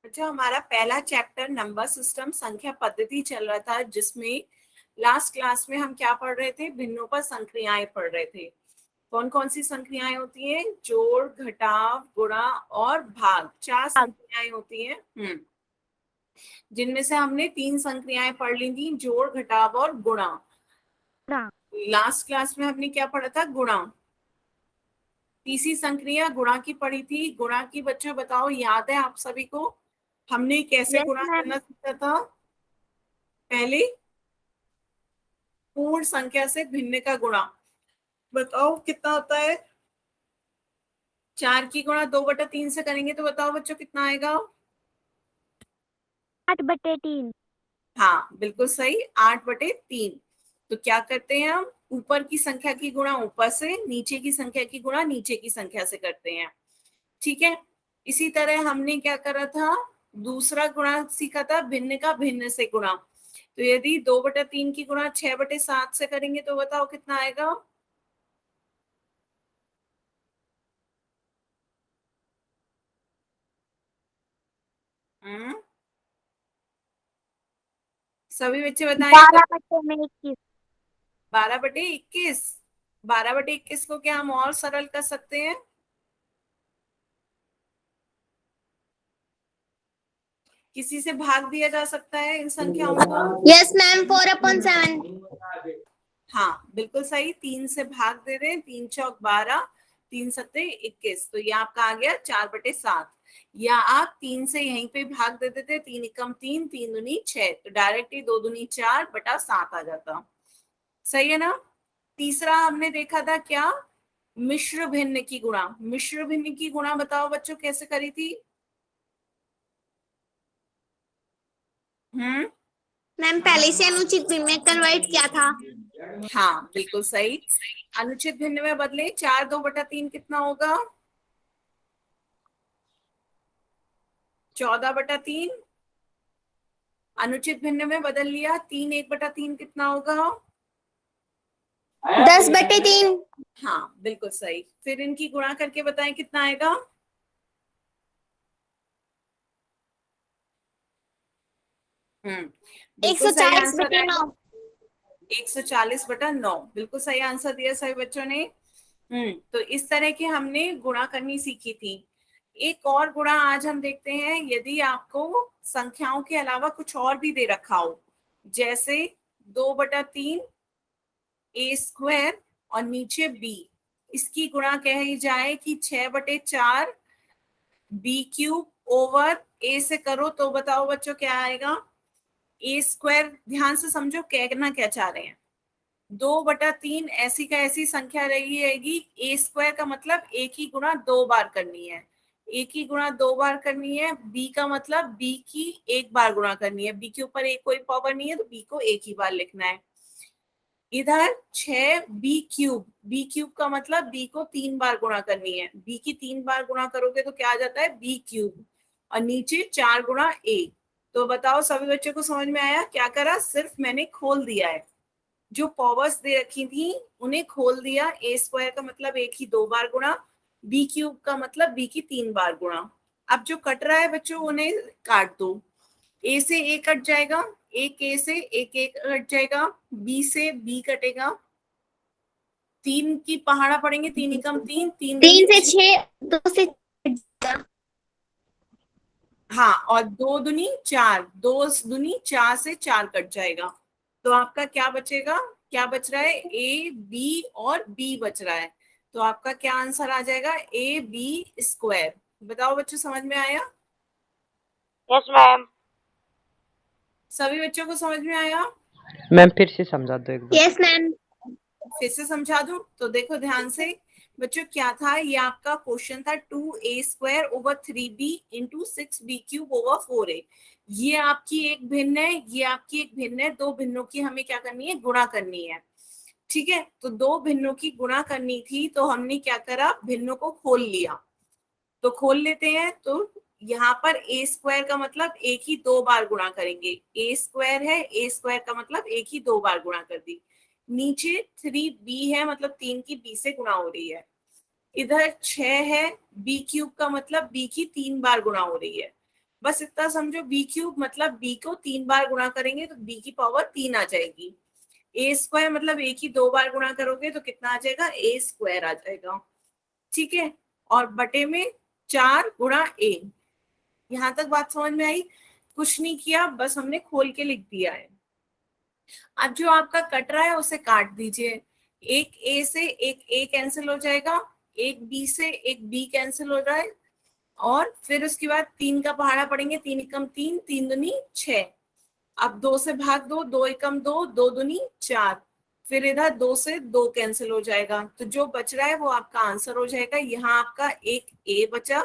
अच्छा, हमारा पहला चैप्टर नंबर सिस्टम संख्या पद्धति चल रहा था, जिसमें लास्ट क्लास में हम क्या पढ़ रहे थे? भिन्नों पर संक्रियाएं पढ़ रहे थे। कौन कौन सी संक्रियाएं होती हैं? जोड़, घटाव, गुणा और भाग, 4 संक्रियाएं होती हैं। जिनमें से हमने 3 संक्रियाएं पढ़ ली थी, जोड़, घटाव और गुणा। लास्ट क्लास में हमने क्या पढ़ा था? गुणा। तीसरी संक्रिया गुणा की पढ़ी थी। गुणा की बच्चों बताओ, याद है आप सभी को हमने कैसे गुणा करना सीखा था? पहले पूर्ण संख्या से भिन्न का गुणा। बताओ कितना होता है? 4 की गुणा 2/3 से करेंगे तो बताओ बच्चों कितना आएगा? 8/3। हाँ, बिल्कुल सही, 8/3। तो क्या करते हैं हम? ऊपर की संख्या की गुणा ऊपर से, नीचे की संख्या की गुणा नीचे की संख्या से करते हैं। ठीक है। इसी तरह हमने क्या करा था? दूसरा गुणा सीखा था, भिन्न का भिन्न से गुणा। तो यदि 2/3 की गुणा 6/7 से करेंगे तो बताओ कितना आएगा? सभी बच्चे बताएं। 12/21। 12/21। 12/21 को क्या हम और सरल कर सकते हैं? किसी से भाग दिया जा सकता है इन संख्याओं को? Yes ma'am, 4/7। हाँ, बिल्कुल सही, 3 से भाग दे रहे हैं। 3 चौक 12, 3 सत्ते 21, तो ये आपका आ गया 4/7। या आप 3 से यहीं पे भाग दे देते, 3 एकम 3, 3 दूनी 6, तो डायरेक्टली 2 दूनी 4/7 आ जाता। सही है ना? तीसरा हमने देखा था क्या? मिश्र भिन्न की गुणा। मिश्र भिन्न की गुणा बताओ बच्चों कैसे करी थी? मैम, पहले से अनुचित भिन्न में कन्वर्ट किया था। हाँ, बिल्कुल सही। अनुचित भिन्न में बदले, 4 2/3 कितना होगा? 14/3। अनुचित भिन्न में बदल लिया, 3 1/3 कितना होगा? 10/3। हाँ, बिल्कुल सही। फिर इनकी गुणा करके बताएं कितना आएगा? बिल्कुल सही आंसर है। 140/9। 140/9, बिल्कुल सही आंसर दिया सभी बच्चों ने। तो इस तरह की हमने गुणा करनी सीखी थी। एक और गुणा आज हम देखते हैं। यदि आपको संख्याओं के अलावा कुछ और भी दे रखा हो, जैसे 2/3 a² और नीचे b, इसकी गुणा कही जाए कि 6/4 b³ ओवर a से करो, तो बताओ बच्चों क्या आएगा? a², ध्यान से समझो कहना क्या चाह रहे हैं। 2/3 ऐसी का ऐसी संख्या रही रहेगी। a² का मतलब एक ही गुणा 2 बार करनी है। एक ही गुणा 2 बार करनी है। b का मतलब b की एक बार गुणा करनी है। b के ऊपर एक कोई पावर नहीं है, तो b को एक ही बार लिखना है। इधर 6b³ b³ का मतलब b को 3 बार गुणा करनी है। b की 3 बार गुणा करोगे तो क्या आ जाता है? b³ और नीचे 4 गुणा a। तो बताओ सभी बच्चों को समझ में आया? क्या करा? सिर्फ मैंने खोल दिया है, जो पावर्स दे रखी थी उन्हें खोल दिया। a² का मतलब एक ही 2 बार गुणा, b³ का मतलब b की 3 बार गुणा। अब जो कट रहा है बच्चों उन्हें काट दो। ए से ए कट जाएगा, एक ए से एक कट जाएगा, बी से बी कटेगा, 3 की पहाड़ा पड़ेंगे, 3 एकम 3, 3 3 से 6। 6, 2 से। हाँ, और 2 दूनी 4, 2 दूनी 4 से 4 कट जाएगा। तो आपका क्या बचेगा? क्या बच रहा है? ए बी और बी बच रहा है। तो आपका क्या आंसर आ जाएगा? AB²। बताओ बच्चों समझ में आया? Yes ma'am. सभी बच्चों को समझ में आया? मैम फिर से समझा दो एक बार। Yes ma'am. फिर से समझा दूं? तो देखो ध्यान से बच्चों, क्या था ये आपका क्वेश्चन था 2a² over 3b into 6b³ over 4a। ये आपकी एक भिन्न है, ये आपकी एक भिन्न है। दो भिन्नों की हमें क्या करनी है? गुणा करनी है। ठीक है, तो दो भिन्नों की गुणा करनी थी, तो हमने क्या करा? भिन्नों को खोल लिया। तो खोल लेते हैं। तो यहाँ पर a² का मतलब एक ही 2 बार गुणा करेंगे। a² है, a² का मतलब एक ही 2 बार गुणा कर दी। नीचे 3b है, मतलब 3 की b से गुणा हो रही है। इधर 6 है, बी क्यूब का मतलब बी की 3 बार गुणा हो रही है। बस इतना समझो, बी क्यूब मतलब बी को 3 बार गुणा करेंगे तो बी की पावर 3 आ जाएगी। ए स्क्वायर मतलब ए की 2 बार गुणा करोगे तो कितना आ जाएगा, ए स्क्वायर आ जाएगा। ठीक है, और बटे में 4 गुणा ए। यहां तक बात समझ में आई? कुछ नहीं किया, बस हमने खोल के लिख दिया है। अब जो आपका कट रहा है उसे काट दीजिए। एक ए से एक ए कैंसिल हो जाएगा, एक बी से एक बी कैंसिल हो रहा है, और फिर उसके बाद 3 का पहाड़ा पड़ेंगे, 3 एकम 3, 3 दूनी 6। अब 2 से भाग दो, 2 एकम 2, 2 दूनी 4। फिर इधर 2 से 2 कैंसिल हो जाएगा, तो जो बच रहा है वो आपका आंसर हो जाएगा। यहाँ आपका एक ए बचा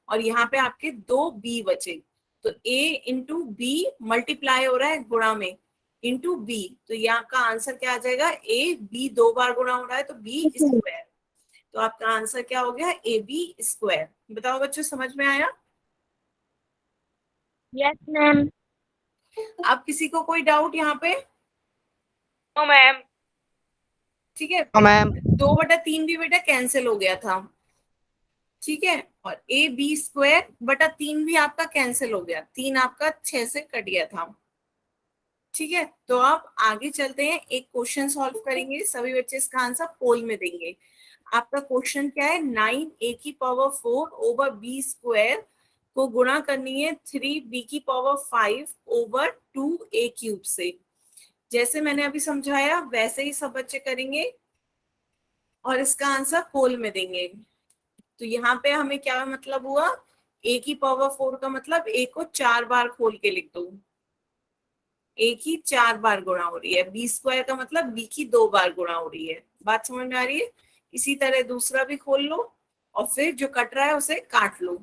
और यहाँ पे आपके 2 बी बचे। तो ए इंटू बी मल्टीप्लाई हो रहा है गुणा में, इंटू बी, तो ये आपका आंसर क्या आ जाएगा, ए बी 2 बार गुणा हो रहा है तो बी स्क्वायर। तो आपका आंसर क्या हो गया, ए बी स्क्वायर। बताओ बच्चों, समझ में आया? Yes ma'am. अब किसी को कोई डाउट यहाँ पे? No ma'am. ठीक है, नो मैम। 2/3 भी बेटा कैंसिल हो गया था। ठीक है, और ए बी स्क्वायर बटा 3 भी आपका कैंसिल हो गया, 3 आपका 6 से कट गया था। ठीक है, तो आप आगे चलते हैं, एक क्वेश्चन सॉल्व करेंगे, सभी बच्चे इसका आंसर पोल में देंगे। आपका क्वेश्चन क्या है, 9a⁴ ओवर बी स्क्वायर को गुणा करनी है 3b की पावर 5 ओवर 2a³ से। जैसे मैंने अभी समझाया वैसे ही सब बच्चे करेंगे और इसका आंसर पोल में देंगे। तो यहाँ पे हमें क्या मतलब हुआ, a⁴ का मतलब a को 4 बार खोल के लिख दो, ए की 4 बार गुणा हो रही है, बी स्क्वायर का मतलब बी की 2 बार गुणा हो रही है। बात समझ में आ रही है? इसी तरह दूसरा भी खोल लो और फिर जो कट रहा है उसे काट लो।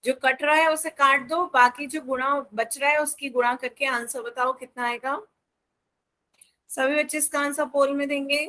जो कट रहा है उसे काट दो, बाकी जो गुणा बच रहा है उसकी गुणा करके आंसर बताओ कितना आएगा। सभी बच्चे इसका आंसर पोल में देंगे।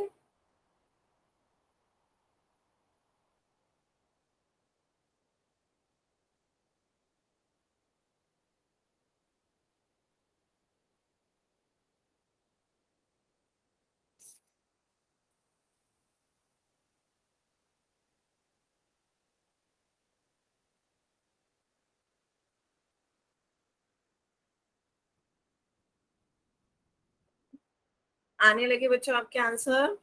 आने लगे बच्चों आपके आंसर।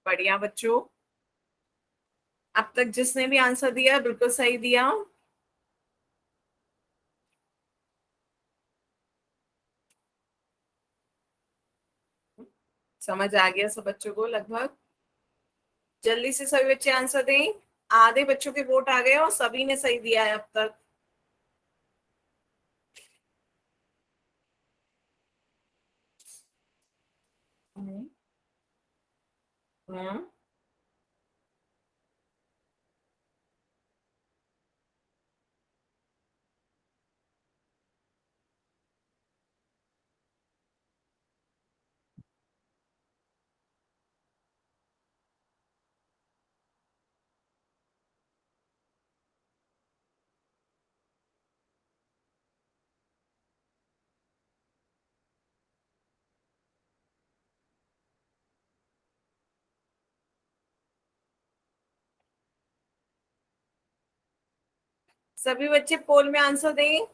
बढ़िया बच्चों, अब तक जिसने भी आंसर दिया बिल्कुल सही दिया। समझ आ गया सब बच्चों को लगभग? जल्दी से सभी बच्चे आंसर दें। आधे बच्चों के वोट आ गए और सभी ने सही दिया है अब तक। हम्म, हम्म। सभी बच्चे पोल में आंसर दें।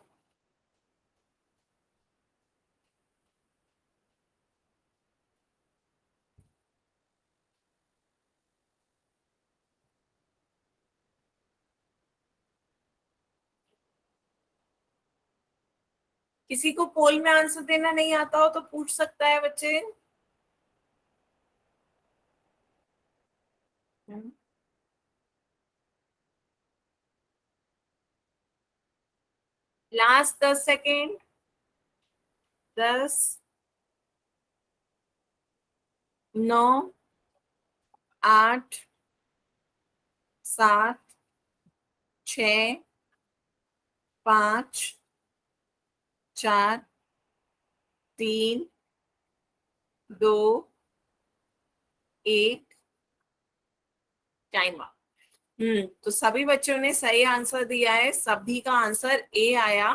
किसी को पोल में आंसर देना नहीं आता हो तो पूछ सकता है बच्चे। Last 10 second. 10, 9, 8, 7, 6, 5, 4, 3, 2, 1, time up. तो सभी बच्चों ने सही आंसर दिया है, सभी का आंसर ए आया।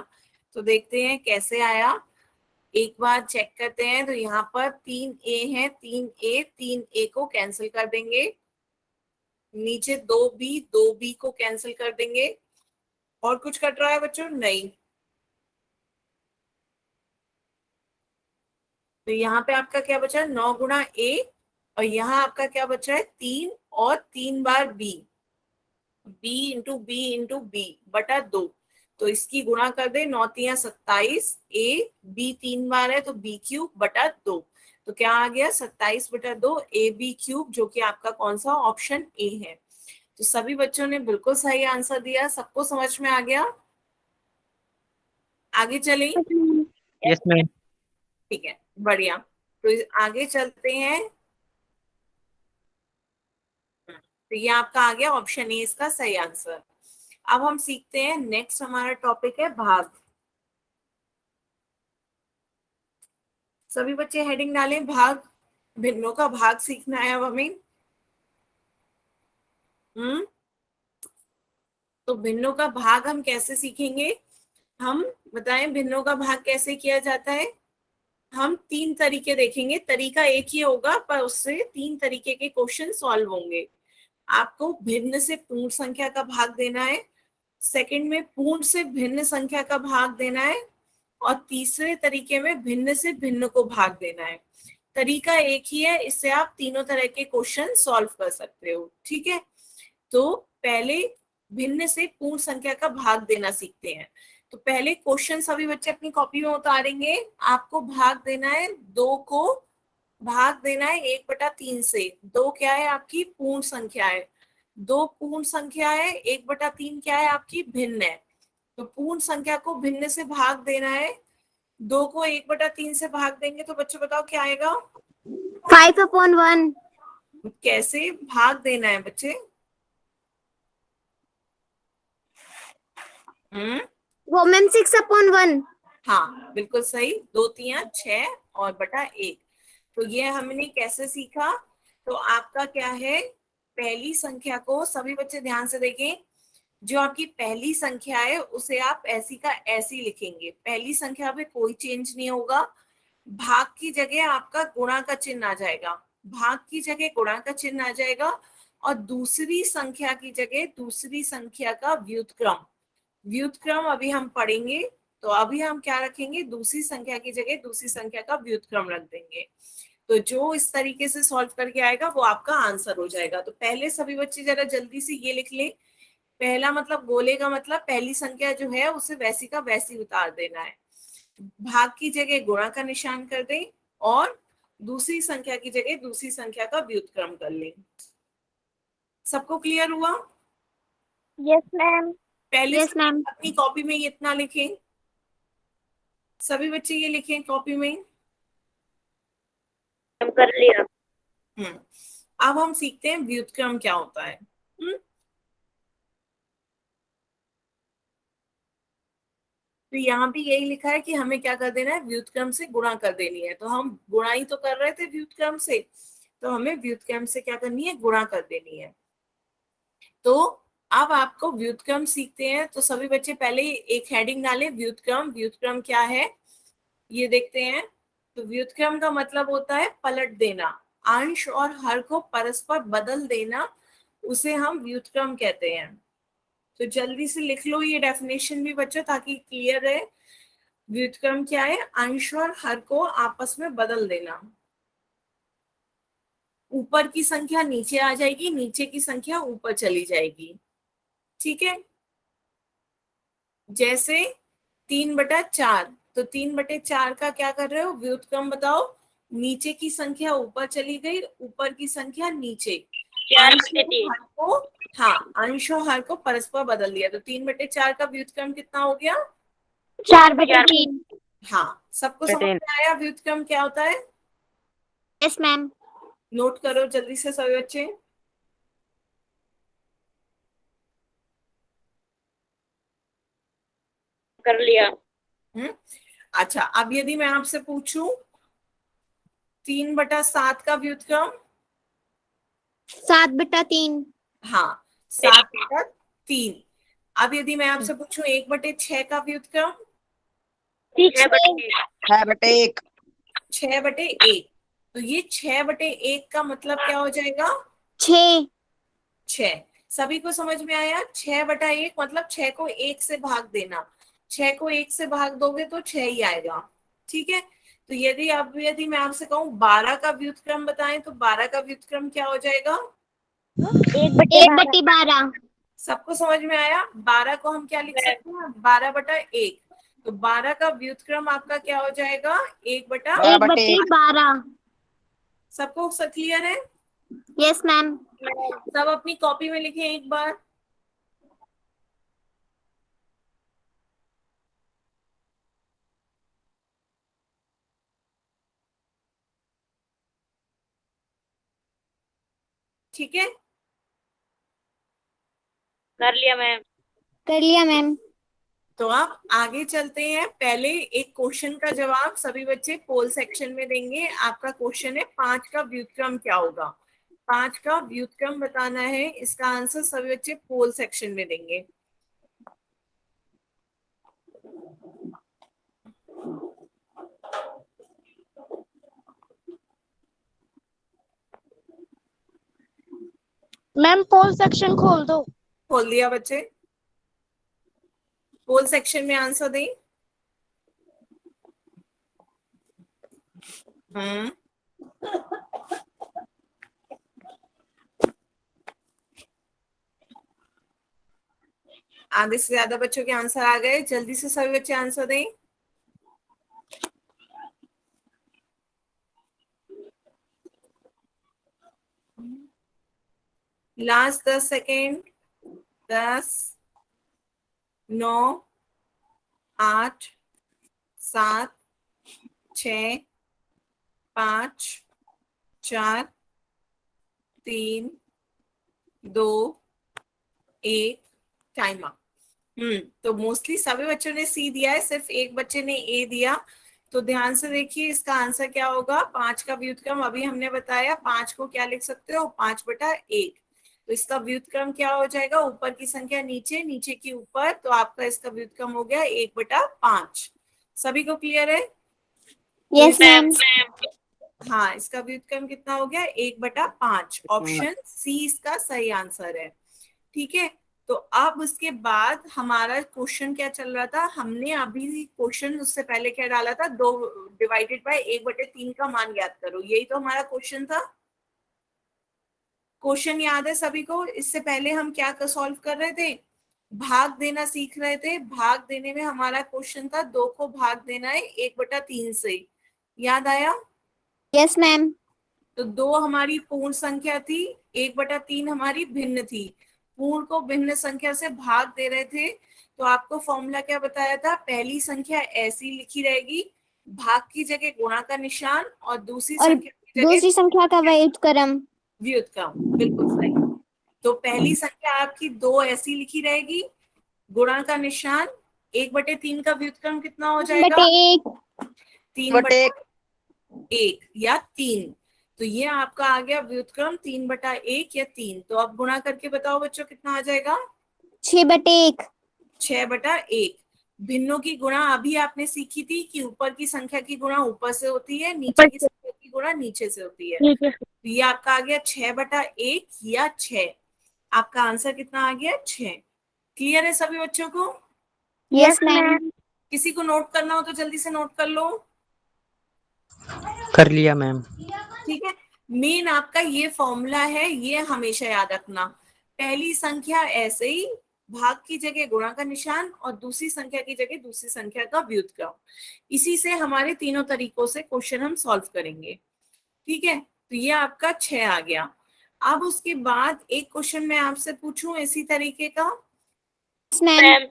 तो देखते हैं कैसे आया, एक बार चेक करते हैं। तो यहाँ पर 3 ए है, 3 ए को कैंसिल कर देंगे, नीचे 2 बी को कैंसिल कर देंगे। और कुछ कट रहा है बच्चों? नहीं। तो यहाँ पे आपका क्या बचा? 9 गुणा ए, और यहाँ आपका क्या बचा है? 3, और 3 बार बी, बी बटा 2। तो इसकी गुणा कर दे, 9×3 = 27, ए बी 3 बार है तो b³ बटा 2। तो क्या आ गया? 27/2 AB³, जो कि आपका कौन सा? ऑप्शन ए है। तो सभी बच्चों ने बिल्कुल सही आंसर दिया, सबको समझ में आ गया? आगे चलें? Yes ma'am. ठीक है, बढ़िया। तो आगे चलते हैं। तो ये आपका आ गया ऑप्शन ए, इसका सही आंसर। अब हम सीखते हैं, नेक्स्ट हमारा टॉपिक है भाग। सभी बच्चे हेडिंग डालें, भाग। भिन्नों का भाग सीखना है अब हमें। तो भिन्नों का भाग हम कैसे सीखेंगे? हम बताएं भिन्नों का भाग कैसे किया जाता है। हम 3 तरीके देखेंगे, तरीका एक ही होगा पर उससे 3 तरीके के क्वेश्चन सॉल्व होंगे। आपको भिन्न से पूर्ण संख्या का भाग देना है, सेकंड में पूर्ण से भिन्न संख्या का भाग देना है, और तीसरे तरीके में भिन्न से भिन्न को भाग देना है। तरीका एक ही है, इससे आप तीनों तरह के क्वेश्चन सॉल्व कर सकते हो। ठीक है, तो पहले भिन्न से पूर्ण संख्या का भाग देना सीखते हैं। तो पहले क्वेश्चन सभी बच्चे अपनी कॉपी में उतारेंगे। आपको भाग देना है 2 को, भाग देना है 1/3 से। 2 क्या है? आपकी पूर्ण संख्या है। 2 पूर्ण संख्या है, 1/3 क्या है? आपकी भिन्न है। तो पूर्ण संख्या को भिन्न से भाग देना है। 2 को 1/3 से भाग देंगे तो बच्चों बताओ क्या आएगा? 5/1। कैसे भाग देना है बच्चे? वो मैम 6/1। हाँ, बिल्कुल सही। 2×3 = 6 और बटा 1। तो ये हमने कैसे सीखा? तो आपका क्या है, पहली संख्या को सभी बच्चे ध्यान से देखें। जो आपकी पहली संख्या है उसे आप ऐसी का ऐसी लिखेंगे, पहली संख्या में कोई चेंज नहीं होगा। भाग की जगह आपका गुणा का चिन्ह आ जाएगा, भाग की जगह गुणा का चिन्ह आ जाएगा, और दूसरी संख्या की जगह दूसरी संख्या का व्युत्क्रम। व्युत्क्रम अभी हम पढ़ेंगे, तो अभी हम क्या रखेंगे? दूसरी संख्या की जगह दूसरी संख्या का व्युत्क्रम रख देंगे। तो जो इस तरीके से सॉल्व करके आएगा वो आपका आंसर हो जाएगा। तो पहले सभी बच्चे जरा जल्दी से ये लिख ले। पहला मतलब गोले का मतलब पहली संख्या जो है उसे वैसी का वैसी उतार देना है, भाग की जगह गुणा का निशान कर दें, और दूसरी संख्या की जगह दूसरी संख्या का व्युत्क्रम कर लें। सबको क्लियर हुआ? Yes ma'am. पहले यस मैम। अपनी कॉपी में ये इतना लिखें, सभी बच्चे ये लिखें कॉपी में। हम कर लिया। अब हम सीखते हैं व्युत्क्रम क्या होता है। तो यहाँ भी यही लिखा है कि हमें क्या कर देना है? व्युत्क्रम से गुणा कर देनी है। तो हम गुणा ही तो कर रहे थे व्युत्क्रम से, तो हमें व्युत्क्रम से क्या करनी है? गुणा कर देनी है। तो अब आपको व्युत्क्रम सीखते हैं। तो सभी बच्चे पहले एक हेडिंग डालें, व्युत्क्रम। व्युत्क्रम क्या है ये देखते हैं। तो व्युत्क्रम का मतलब होता है पलट देना, अंश और हर को परस्पर बदल देना, उसे हम व्युत्क्रम कहते हैं। तो जल्दी से लिख लो ये डेफिनेशन भी बच्चों, ताकि क्लियर रहे। व्युत्क्रम क्या है? अंश और हर को आपस में बदल देना। ऊपर की संख्या नीचे आ जाएगी, नीचे की संख्या ऊपर चली जाएगी। ठीक है, जैसे 3/4। तो 3/4 का क्या कर रहे हो? व्युत्क्रम बताओ। नीचे की संख्या ऊपर चली गई, ऊपर की संख्या नीचे। अंश और हर को, हाँ, अंश और हर को परस्पर बदल दिया, तो 3/4 का व्युत्क्रम कितना हो गया? 4/3। हाँ, सबको समझ में आया व्युत्क्रम क्या होता है? Yes ma'am. नोट करो जल्दी से सभी बच्चे। कर लिया। अच्छा, अब यदि मैं आपसे पूछूं 3/7 का व्युत्क्रम? 7/3। हाँ, 7/3। अब यदि मैं आपसे पूछूं 1/6 का व्युत्क्रम? 6/1। 6/1। तो ये 6/1 का मतलब क्या हो जाएगा? 6। 6। सभी को समझ में आया? 6/1 मतलब 6 को 1 से भाग देना। 6 को 1 से भाग दोगे तो 6 ही आएगा। ठीक है, तो यदि मैं आपसे कहूँ 12 का व्युत्क्रम बताएं, तो 12 का व्युत्क्रम क्या हो जाएगा? 1/12। सबको समझ में आया? 12 को हम क्या लिख सकते हैं? 12/1। तो 12 का व्युत्क्रम आपका क्या हो जाएगा? 1/12। 1/12। सबको क्लियर है? Yes ma'am. सब अपनी कॉपी में लिखें एक बार। ठीक है, कर लिया मैम। कर लिया मैम। तो अब आगे चलते हैं। पहले एक क्वेश्चन का जवाब सभी बच्चे पोल सेक्शन में देंगे। आपका क्वेश्चन है 5 का व्युत्क्रम क्या होगा? 5 का व्युत्क्रम बताना है, इसका आंसर सभी बच्चे पोल सेक्शन में देंगे। मैम पोल सेक्शन खोल दो। खोल दिया बच्चे? पोल सेक्शन में आंसर दें। आधे से ज्यादा बच्चों के आंसर आ गए, जल्दी से सभी बच्चे आंसर दें। Last 10 second. 10, 9, 8, 7, 6, 5, 4, 3, 2, 1, time up. तो मोस्टली सभी बच्चों ने सी दिया है, सिर्फ एक बच्चे ने ए दिया। तो ध्यान से देखिए, इसका आंसर क्या होगा? 5 का व्युत्क्रम अभी हमने बताया। 5 को क्या लिख सकते हो? 5/1। तो इसका व्युत्क्रम क्या हो जाएगा? ऊपर की संख्या नीचे, नीचे की ऊपर, तो आपका इसका व्युत्क्रम हो गया 1/5। सभी को क्लियर है? Yes ma'am. हाँ, इसका व्युत्क्रम कितना हो गया? 1/5। ऑप्शन सी इसका सही आंसर है। ठीक है, तो अब उसके बाद हमारा क्वेश्चन क्या चल रहा था? हमने अभी क्वेश्चन उससे पहले क्या डाला था? 2 डिवाइडेड बाय 1/3 का मान याद करो, यही तो हमारा क्वेश्चन था। क्वेश्चन याद है सभी को? इससे पहले हम क्या सॉल्व कर रहे थे? भाग देना सीख रहे थे। भाग देने में हमारा क्वेश्चन था 2 को भाग देना है 1/3 से। याद आया? Yes ma'am. तो 2 हमारी पूर्ण संख्या थी, 1/3 हमारी भिन्न थी। पूर्ण को भिन्न संख्या से भाग दे रहे थे, तो आपको फॉर्मूला क्या बताया था? पहली संख्या ऐसी लिखी रहेगी, भाग की जगह गुणा का निशान, और दूसरी और संख्या की जगह दूसरी संख्या का व्युत्क्रम। व्युत्क्रम। बिल्कुल सही। तो पहली संख्या आपकी 2 ऐसी लिखी रहेगी, गुणा का निशान। 1/3 का व्युत्क्रम कितना हो जाएगा? 1/1। 3/1 या 3। तो ये आपका आ गया व्युत्क्रम 3/1 या 3। तो अब गुणा करके बताओ बच्चों कितना आ जाएगा? 6/1। 6/1। भिन्नों की गुणा अभी आपने सीखी थी कि ऊपर की संख्या की गुणा ऊपर से होती है, नीचे की संख्या की गुणा नीचे से होती है। तो ये आपका आ गया 6/1 या 6। आपका आंसर कितना आ गया? 6। क्लियर है सभी बच्चों को? Yes ma'am. किसी को नोट करना हो तो जल्दी से नोट कर लो। कर लिया मैम। ठीक है, मेन आपका ये फॉर्मूला है, ये हमेशा याद रखना। पहली संख्या ऐसे ही, भाग की जगह गुणा का निशान, और दूसरी संख्या की जगह दूसरी संख्या का व्युत्क्रम। इसी से हमारे तीनों तरीकों से क्वेश्चन हम सॉल्व करेंगे। ठीक है, तो ये आपका 6 आ गया। अब उसके बाद एक क्वेश्चन मैं आपसे पूछूं इसी तरीके का, मैम। मैम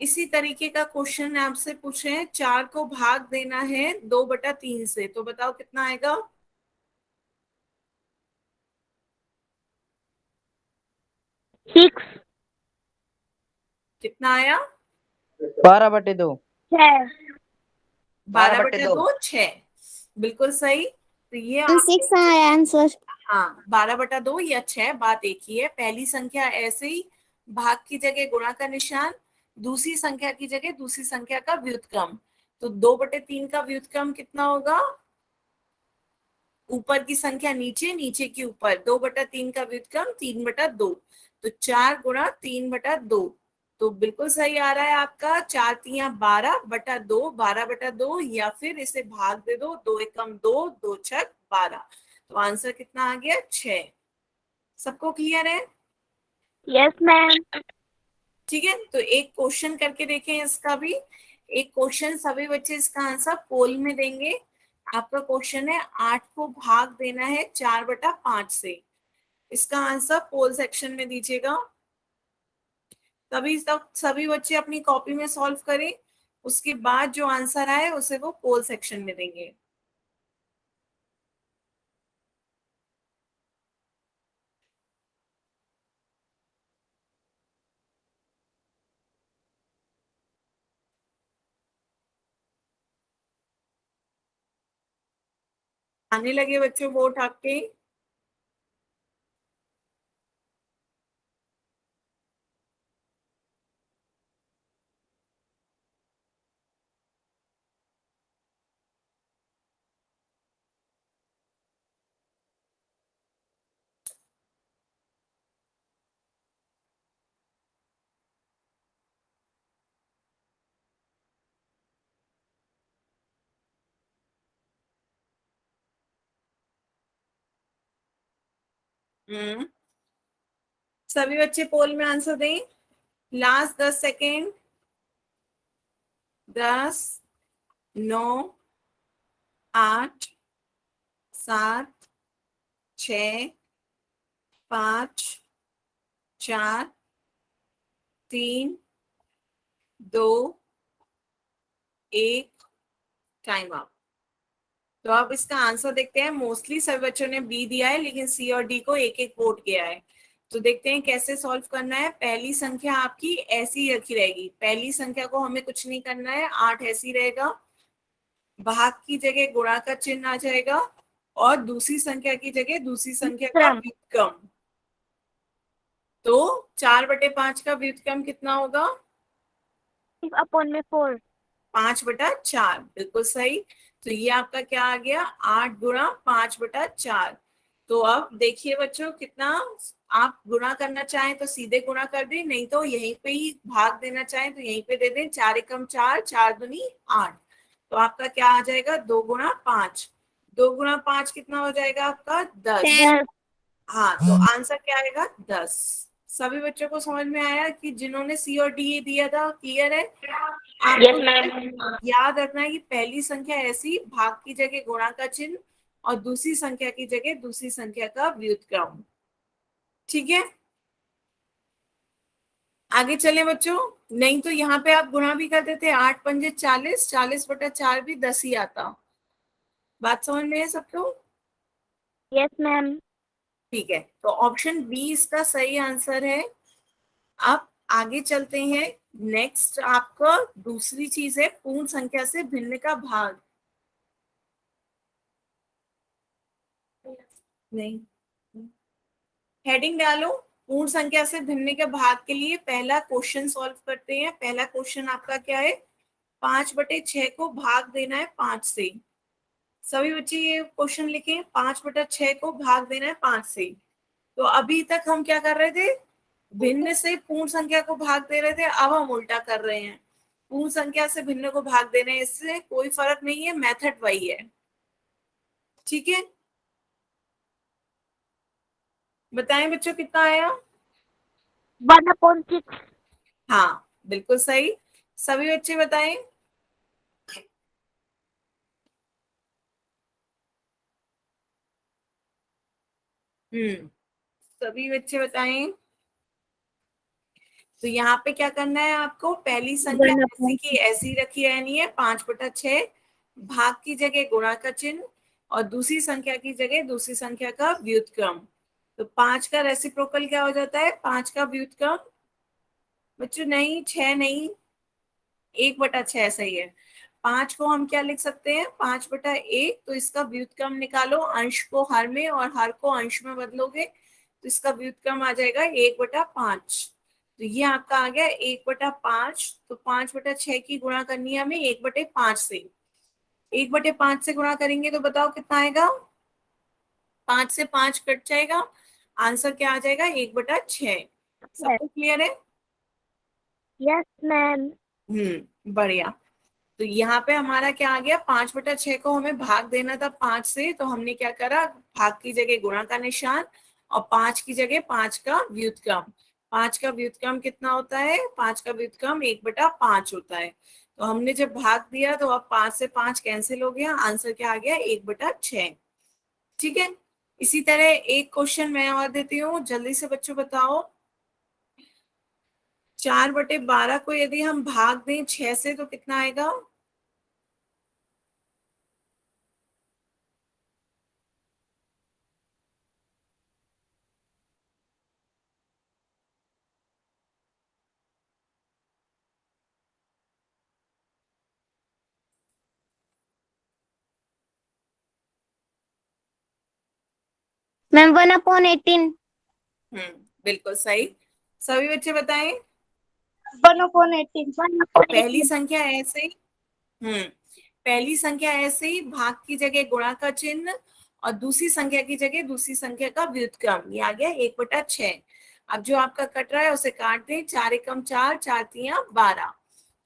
इसी तरीके का क्वेश्चन आपसे पूछे हैं, 4 को भाग देना है 2/3 से, तो बताओ कितना आएगा? 6 कितना आया? 12/2। 6 12/2, 6। बिल्कुल सही। तो ये सिक्स आया आंसर। हाँ, 12/2 या 6, बात एक ही है। पहली संख्या ऐसे ही भाग की जगह गुणा का निशान, दूसरी संख्या की जगह दूसरी संख्या का व्युत्क्रम। तो 2/3 का व्युत्क्रम कितना होगा? ऊपर की संख्या नीचे, नीचे की ऊपर। 2/3 का व्युत्क्रम 3/2। तो 4 गुणा 3/2। तो बिल्कुल सही आ रहा है आपका। 4 तिया 12/2, 12/2, या फिर इसे भाग दे दो, 2 एकम 2, 2 छक 12। तो आंसर कितना आ गया? 6। सबको क्लियर है? Yes ma'am. ठीक है, तो एक क्वेश्चन करके देखें इसका भी। एक क्वेश्चन सभी बच्चे इसका आंसर पोल में देंगे। आपका क्वेश्चन है 8 को भाग देना है 4/5 से। इसका आंसर पोल सेक्शन में दीजिएगा। तभी तक सभी बच्चे अपनी कॉपी में सॉल्व करें, उसके बाद जो आंसर आए उसे वो पोल सेक्शन में देंगे। आने लगे बच्चों वोट आपके? हम्म, सभी बच्चे पोल में आंसर दें। Last 10 second. 10, 9, 8, 7, 6, 5, 4, 3, 2, 1, time up. तो अब इसका आंसर देखते हैं। मोस्टली सभी बच्चों ने बी दिया है, लेकिन सी और डी को एक एक वोट गया है। तो देखते हैं कैसे सॉल्व करना है। पहली संख्या आपकी ऐसी ही रखी रहेगी। पहली संख्या को हमें कुछ नहीं करना है, 8 ऐसी रहेगा। भाग की जगह गुणा का चिन्ह आ जाएगा, और दूसरी संख्या की जगह दूसरी संख्या का व्युत्क्रम। व्युत्क्रम। तो 4/5 का व्युत्क्रम कितना होगा? 5/4। 5/4, बिल्कुल सही। तो ये आपका क्या आ गया? 8 गुणा 5/4। तो अब देखिए बच्चों, कितना आप गुणा करना चाहें तो सीधे गुणा कर दें, नहीं तो यहीं पे ही भाग देना चाहें तो यहीं पे दे दें। 4 एकम 4, 4 दूनी 8। तो आपका क्या आ जाएगा? 2 गुणा 5। 2 गुणा 5 कितना हो जाएगा आपका? 10। 10। हाँ, तो आंसर क्या आएगा? 10। सभी बच्चों को समझ में आया कि जिन्होंने सी और डी दिया था? क्लियर है? यस आपको मैम। याद रखना है कि पहली संख्या ऐसी, भाग की जगह गुणा का चिन्ह, और दूसरी संख्या की जगह दूसरी संख्या का व्युत्क्रम। ठीक है, आगे चले बच्चों। नहीं तो यहाँ पे आप गुणा भी कर देते, 8 पंजे 40, 40/4 भी 10 ही आता। बात समझ में है सबको? Yes ma'am. ठीक है, तो ऑप्शन बी इसका सही आंसर है। अब आगे चलते हैं। नेक्स्ट आपका दूसरी चीज है पूर्ण संख्या से भिन्न का भाग। नहीं, हेडिंग डालो। पूर्ण संख्या से भिन्न के भाग के लिए पहला क्वेश्चन सॉल्व करते हैं। पहला क्वेश्चन आपका क्या है? 5/6 को भाग देना है 5 से। सभी बच्चे ये क्वेश्चन लिखें, 5/6 को भाग देना है 5 से। तो अभी तक हम क्या कर रहे थे? भिन्न से पूर्ण संख्या को भाग दे रहे थे, अब हम उल्टा कर रहे हैं। पूर्ण संख्या से भिन्न को भाग देने, इससे कोई फर्क नहीं है, मेथड वही है। ठीक है, बताएं बच्चों कितना आया? 1/6। हाँ, बिल्कुल सही। सभी बच्चे बताएं। हम्म, सभी बच्चे बताएं। तो यहाँ पे क्या करना है आपको, पहली संख्या ऐसी की ऐसी रखी रहनी है 5/6, भाग की जगह गुणा का चिन्ह, और दूसरी संख्या की जगह दूसरी संख्या का व्युत्क्रम। तो 5 का रेसिप्रोकल क्या हो जाता है, 5 का व्युत्क्रम बच्चों, नहीं 6 नहीं, 1/6 सही है। 5 को हम क्या लिख सकते हैं, 5/1, तो इसका व्युत्क्रम निकालो, अंश को हर में और हर को अंश में बदलोगे तो इसका व्युत्क्रम आ जाएगा 1/5। तो ये आपका आ गया 1/5। तो 5/6 की गुणा करनी है हमें 1/5 से। 1/5 से गुणा करेंगे तो बताओ कितना आएगा, 5 से 5 कट जाएगा, आंसर क्या आ जाएगा 1/6। सबको क्लियर है? Yes ma'am. बढ़िया। तो यहाँ पे हमारा क्या आ गया, 5/6 को हमें भाग देना था 5 से, तो हमने क्या करा, भाग की जगह गुणा का निशान और 5 की जगह 5 का व्युत्क्रम। 5 का व्युत्क्रम कितना होता है, 5 का व्युत्क्रम 1/5 होता है। तो हमने जब भाग दिया तो अब 5 से 5 कैंसिल हो गया, आंसर क्या आ गया 1/6। ठीक है। इसी तरह एक क्वेश्चन मैं और देती हूँ, जल्दी से बच्चों बताओ। 4/12 को यदि हम भाग दें 6 से तो कितना आएगा, मैम 1/18। बिल्कुल सही। सभी बच्चे बताएं। 1/18। पहली संख्या ऐसे ही, हम्म पहली संख्या ऐसे ही भाग की जगह गुणा का चिन्ह और दूसरी संख्या की जगह दूसरी संख्या का व्युत्क्रम, ये आ गया 1/6। अब जो आपका कट रहा है उसे काट दें, 4 एकम 4, 4 तियां 12,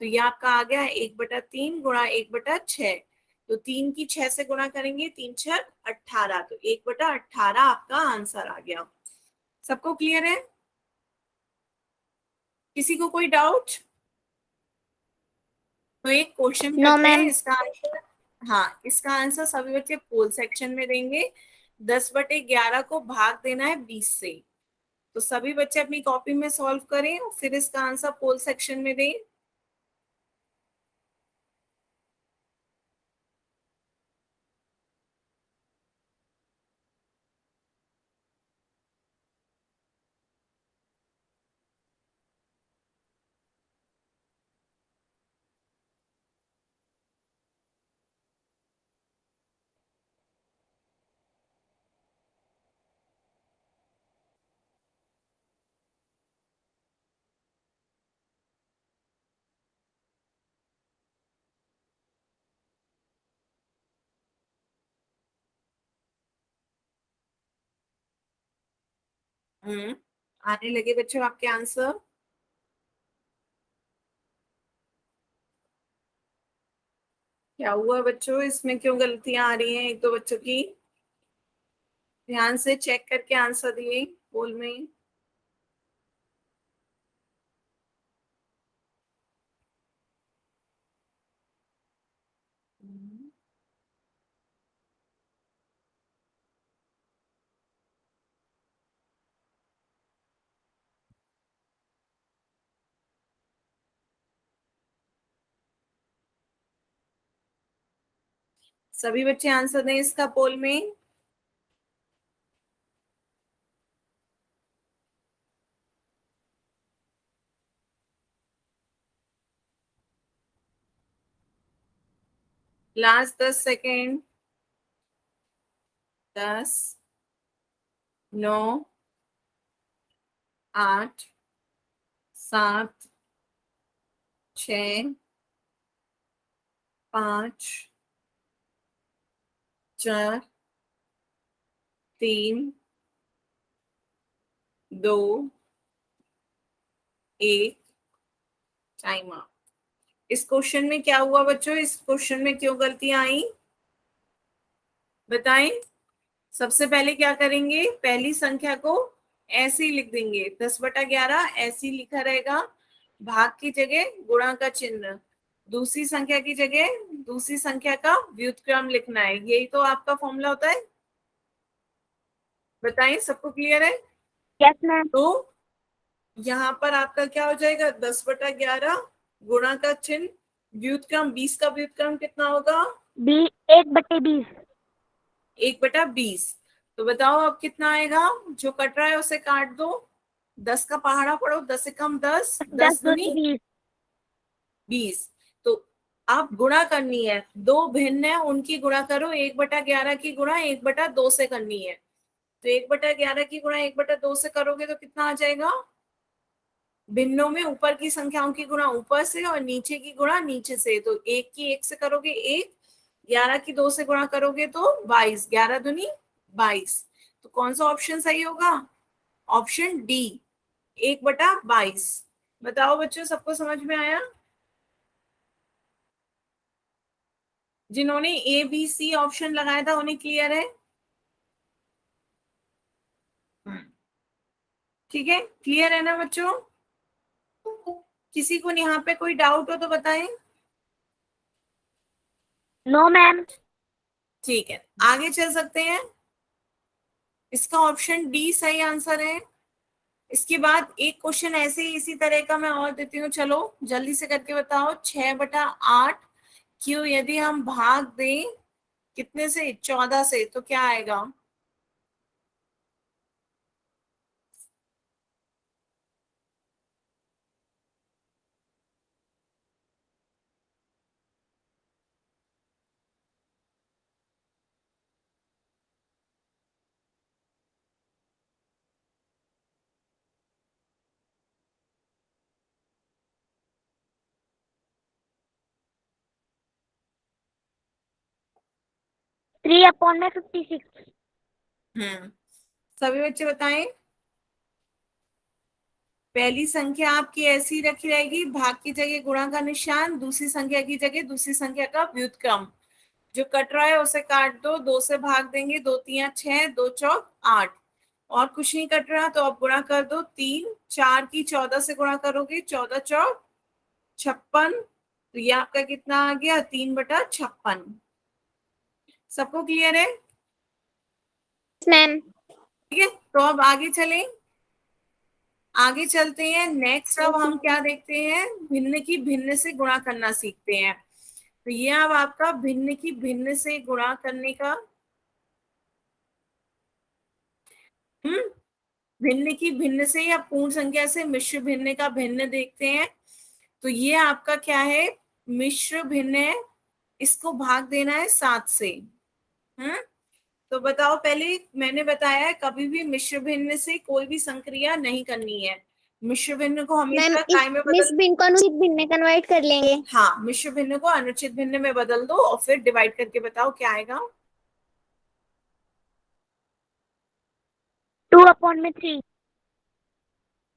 तो ये आपका आ गया 1/3 गुणा 1/6। तो 3 की 6 से गुणा करेंगे, 3 6 18, तो 1/18 आपका आंसर आ गया। सबको क्लियर है? किसी को कोई डाउट? तो एक क्वेश्चन नो करते हैं, मैम। इसका आंसर, हाँ इसका आंसर सभी बच्चे पोल सेक्शन में देंगे। 10/11 को भाग देना है 20 से, तो सभी बच्चे अपनी कॉपी में सॉल्व करें और फिर इसका आंसर पोल सेक्शन में दें। हम्म आने लगे बच्चों आपके आंसर। क्या हुआ बच्चों, इसमें क्यों गलतियां आ रही हैं एक दो बच्चों की? ध्यान से चेक करके आंसर दिए पोल में। सभी बच्चे आंसर दें इसका पोल में। Last 10 second. 10, 9, 8, 7, 6, 5, 4, 3, 2, 1, time up. इस क्वेश्चन में क्या हुआ बच्चों, इस क्वेश्चन में क्यों गलतियां आई बताएं। सबसे पहले क्या करेंगे, पहली संख्या को ऐसे ही लिख देंगे, 10/11 ऐसे ही लिखा रहेगा, भाग की जगह गुणा का चिन्ह, दूसरी संख्या की जगह दूसरी संख्या का व्युत्क्रम लिखना है, यही तो आपका फॉर्मूला होता है। बताएं सबको क्लियर है? Yes, ma'am. तो यहाँ पर आपका क्या हो जाएगा, 10/11 गुणा का चिन्ह, व्युत्क्रम 20 का व्युत्क्रम कितना होगा, 1/20. 1/20। तो बताओ अब कितना आएगा, जो कट रहा है उसे काट दो, 10 का पहाड़ा पढ़ो, 10 से कम 10, 10 10 दूनी 20. 20। तो आप गुणा करनी है, दो भिन्न है उनकी गुणा करो, 1/11 की गुणा 1/2 से करनी है। तो 1/11 की गुणा 1/2 से करोगे तो कितना आ जाएगा, भिन्नों में ऊपर की संख्याओं की गुणा ऊपर से और नीचे की गुणा नीचे से। तो 1 की 1 से करोगे 1, 11 की 2 से गुणा करोगे तो 22, 11 दूनी 22। तो कौन सा ऑप्शन सही होगा, ऑप्शन डी, 1/22। बताओ बच्चों, सबको समझ में आया, जिन्होंने ए बी सी ऑप्शन लगाया था उन्हें क्लियर है, ठीक है, क्लियर है ना बच्चों, किसी को यहाँ पे कोई डाउट हो तो बताएं। No, ma'am. ठीक है, आगे चल सकते हैं, इसका ऑप्शन डी सही आंसर है। इसके बाद एक क्वेश्चन ऐसे ही इसी तरह का मैं और देती हूँ, चलो जल्दी से करके बताओ, 6/8 क्यों यदि हम भाग दें कितने से, 14 से, तो क्या आएगा, Three upon में 56. सभी बच्चे बताएं। पहली संख्या आपकी ऐसी रखी रहेगी, भाग की जगह गुणा का निशान, दूसरी संख्या की जगह दूसरी संख्या का व्युत्क्रम, जो कट रहा है उसे काट दो, 2 से भाग देंगे, 2 3 6, 2 चौक 8, और कुछ नहीं कट रहा तो आप गुणा कर दो, 3 4 की 14 से गुणा करोगे, 14 चौक 56। तो ये आपका कितना आ गया, 3/56। सबको क्लियर है, मैम। ठीक है। तो अब आगे चलें, आगे चलते हैं, नेक्स्ट अब हम क्या देखते हैं, भिन्न की भिन्न से गुणा करना सीखते हैं। तो ये अब आपका भिन्न की भिन्न से गुणा करने का, भिन्न की भिन्न से या पूर्ण संख्या से मिश्र भिन्न का भिन्न देखते हैं। तो ये आपका क्या है, मिश्र भिन्न है, इसको भाग देना है 7 से। तो बताओ, पहले मैंने बताया है कभी भी मिश्र भिन्न से कोई भी संक्रिया नहीं करनी है, मिश्र भिन्न को मैम हमेशा इस काय में मिस बदल, भिन्न को अनुचित भिन्न में कन्वर्ट कर लेंगे। हाँ, मिश्र भिन्न को अनुचित भिन्न में बदल दो और फिर डिवाइड करके बताओ क्या आएगा। 2 upon में 3.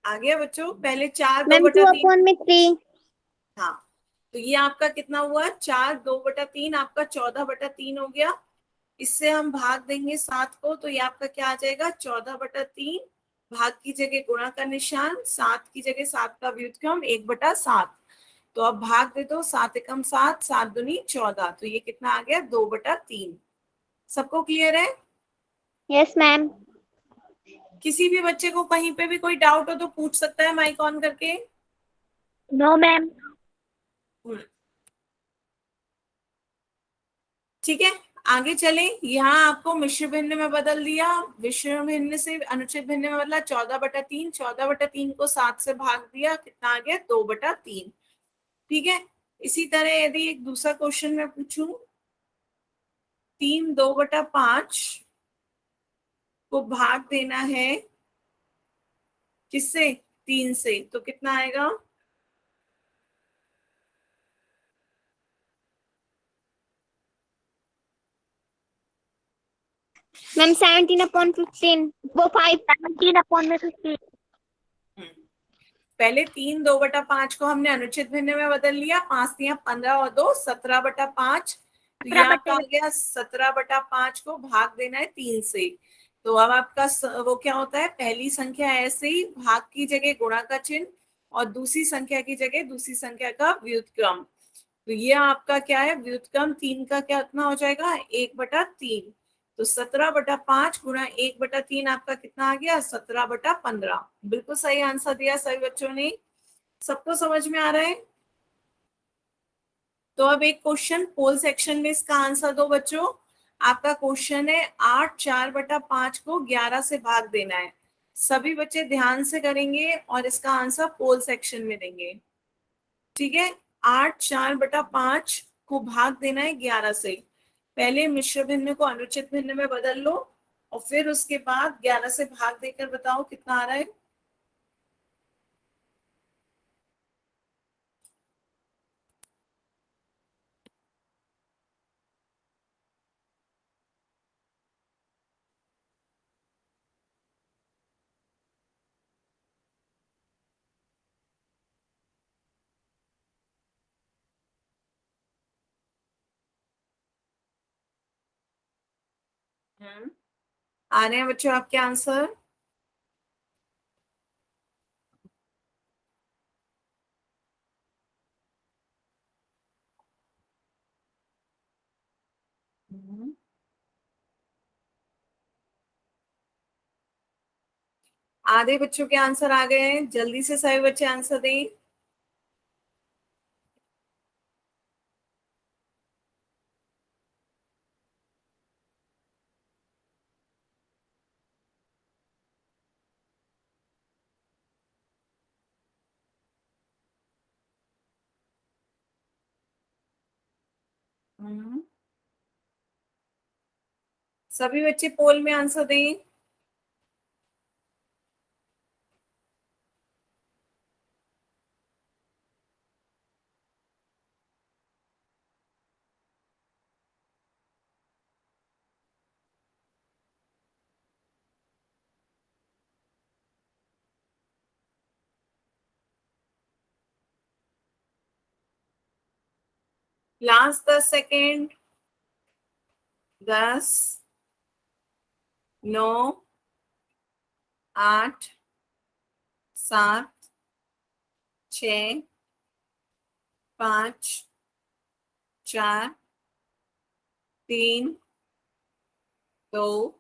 आ गया बच्चों, पहले 4 मैम 2 2/3, अपॉन में 3। हाँ, तो ये आपका कितना हुआ, 4 2/3 आपका 14/3 हो गया। इससे हम भाग देंगे 7 को, तो ये आपका क्या आ जाएगा, 14/3, भाग की जगह गुणा का निशान, 7 की जगह 7 का व्युत्क्रम 1/7। तो अब भाग दे दो, 7 एकम 7, 7 दूनी 14, तो ये कितना आ गया, 2/3। सबको क्लियर है, यस मैम। किसी भी बच्चे को कहीं पे भी कोई डाउट हो तो पूछ सकता है माइक ऑन करके। No, ma'am. ठीक है, आगे चले, यहाँ आपको मिश्र भिन्न में बदल दिया, मिश्र भिन्न से अनुचित भिन्न में बदला, 14/3, 14/3 को 7 से भाग दिया, कितना आ गया, 2/3। ठीक है, इसी तरह यदि एक दूसरा क्वेश्चन मैं पूछूं, 3 2/5 को भाग देना है किससे, 3 से, तो कितना आएगा, मैम 17 अपॉन 15 वो 5। 17 upon में 15. पहले 3 2/5 को हमने अनुचित भिन्न में बदल लिया, 5 3 15 और 2 17/5। तो ये आपका आ गया 17/5 को भाग देना है 3 से। तो अब आपका वो क्या होता है, पहली संख्या ऐसे ही भाग की जगह गुणा का चिन्ह और दूसरी संख्या की जगह दूसरी संख्या का व्युत्क्रम। तो ये आपका क्या है, व्युत्क्रम 3 का क्या कितना हो जाएगा, 1/3। तो 17/5 गुणा 1/3 आपका कितना आ गया? 17/15। बिल्कुल सही आंसर दिया सभी बच्चों ने। सबको समझ में आ रहा है? तो अब एक क्वेश्चन पोल सेक्शन में इसका आंसर दो बच्चों। आपका क्वेश्चन है 8 4/5 को 11 से भाग देना है। सभी बच्चे ध्यान से करेंगे और इसका आंसर पोल सेक्शन में देंगे। ठीक है, 8 4/5 को भाग देना है 11 से। पहले मिश्र भिन्न को अनुचित भिन्न में बदल लो और फिर उसके बाद 11 से भाग देकर बताओ कितना आ रहा है। आ रहे हैं बच्चों आपके आंसर? आधे बच्चों के आंसर आ गए हैं, जल्दी से सभी बच्चे आंसर दें। सभी बच्चे पोल में आंसर दें। Last 10 second. 10 9 8 7 6 5 4 3 2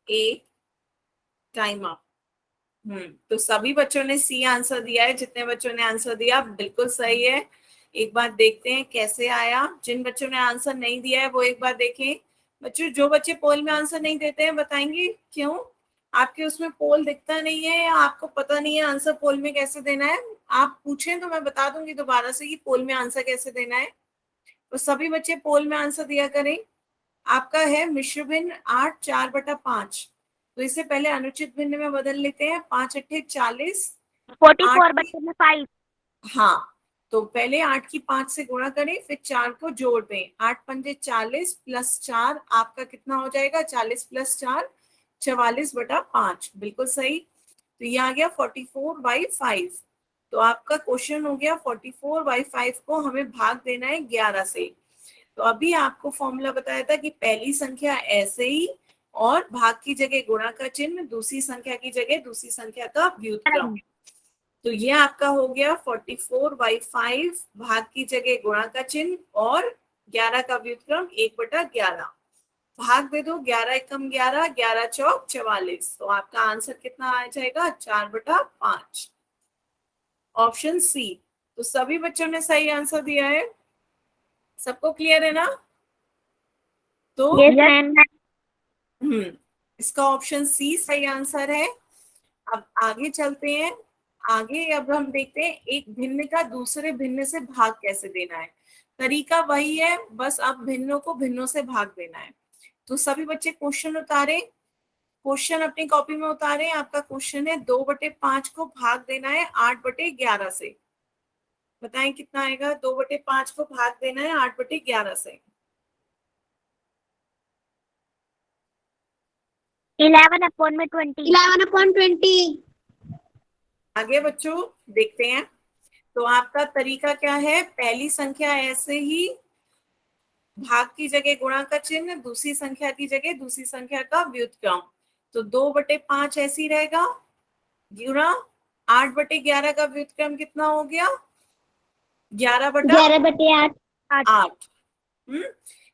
1 time up. तो सभी बच्चों ने सी आंसर दिया है। जितने बच्चों ने आंसर दिया बिल्कुल सही है। एक बार देखते हैं कैसे आया। जिन बच्चों ने आंसर नहीं दिया है वो एक बार देखें। बच्चों जो बच्चे पोल में आंसर नहीं देते हैं बताएंगे क्यों? आपके उसमें पोल दिखता नहीं है या आपको पता नहीं है आंसर पोल में कैसे देना है? आप पूछें तो मैं बता दूंगी दोबारा से कि पोल में आंसर कैसे देना है। तो सभी बच्चे पोल में आंसर दिया करें। आपका है मिश्र भिन्न 8 4/5। तो इसे पहले अनुचित भिन्न में बदल लेते हैं। 5 8 40। 44/5। हाँ, तो पहले 8 की 5 से गुणा करें फिर 4 को जोड़ दें। 8 पंजे 40 प्लस 4 आपका कितना हो जाएगा? 40 प्लस 4 44/5। बिल्कुल सही। तो ये आ गया 44/5। तो आपका क्वेश्चन हो गया 44/5 को हमें भाग देना है 11 से। तो अभी आपको फॉर्मूला बताया था कि पहली संख्या ऐसे ही और भाग की जगह गुणा का चिन्ह, दूसरी संख्या की जगह दूसरी संख्या का व्युत्क्रम। तो ये आपका हो गया 44/5, भाग की जगह गुणा का चिन्ह और 11 का व्युत्क्रम 1/11। भाग दे दो, 11 एकम 11, 11 चौक 44। तो आपका आंसर कितना आ जाएगा? 4/5, ऑप्शन सी। तो सभी बच्चों ने सही आंसर दिया है। सबको क्लियर है ना? तो इसका ऑप्शन सी सही आंसर है। अब आगे चलते हैं। आगे अब हम देखते हैं एक भिन्न का दूसरे भिन्न से भाग कैसे देना है। तरीका वही है, बस अब भिन्नों को भिन्नों से भाग देना है। तो सभी बच्चे क्वेश्चन उतारे, क्वेश्चन अपनी कॉपी में उतारे। आपका क्वेश्चन है 2/5 को भाग देना है 8/11 से। बताएं कितना आएगा? 2/5 को भाग देना है 8/11 से। 11/20। 11/20। आगे बच्चों देखते हैं। तो आपका तरीका क्या है? पहली संख्या ऐसे ही, भाग की जगह गुणा का चिन्ह, दूसरी संख्या की जगह दूसरी संख्या का व्युत्क्रम। तो 2/5 ऐसी रहेगा, गुणा 8/11 का व्युत्क्रम कितना हो गया? 11/8। 11/8।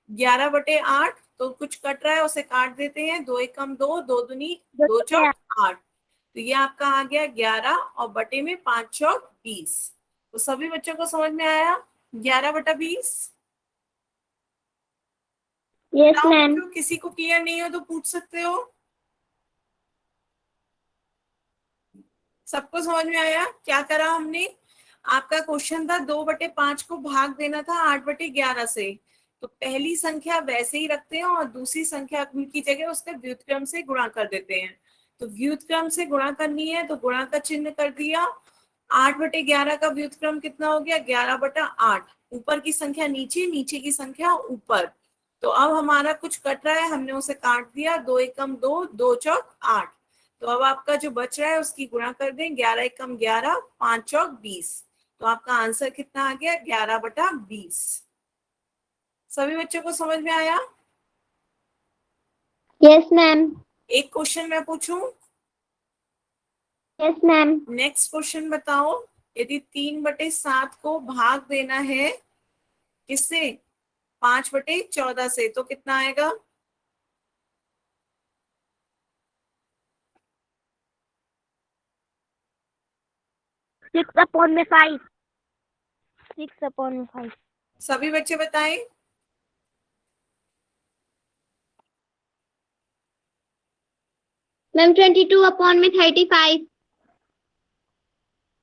11/8 तो कुछ कट रहा है उसे काट देते हैं, 2 एकम 2, 2 दूनी 2 चौक 8, तो ये आपका आ गया 11 और बटे में 5 चौक 20। तो सभी बच्चों को समझ में आया 11/20? Yes ma'am. बच्चों किसी को क्लियर नहीं हो तो पूछ सकते हो। सबको समझ में आया क्या करा हमने? आपका क्वेश्चन था 2/5 को भाग देना था 8/11 से, तो पहली संख्या वैसे ही रखते हैं और दूसरी संख्या की जगह उसके व्युत्क्रम से गुणा कर देते हैं। तो व्युत्क्रम से गुणा करनी है तो गुणा का चिन्ह कर दिया। 8/11 का व्युत्क्रम कितना हो गया? 11/8। ऊपर की संख्या नीचे, नीचे की संख्या ऊपर। तो अब हमारा कुछ कट रहा है, हमने उसे काट दिया, 2 एकम 2, 2 चौक 8। तो अब आपका जो बच रहा है उसकी गुणा कर दें, 11 एकम 11, 5 चौक 20। तो आपका आंसर कितना आ गया? 11/20। सभी बच्चों को समझ में आया? Yes ma'am. एक क्वेश्चन मैं पूछूं? Yes ma'am. नेक्स्ट क्वेश्चन बताओ, यदि 3/7 को भाग देना है किससे? 5/14 से, तो कितना आएगा? 6/5। 6/5। सभी बच्चे बताएं। मैम 22/35।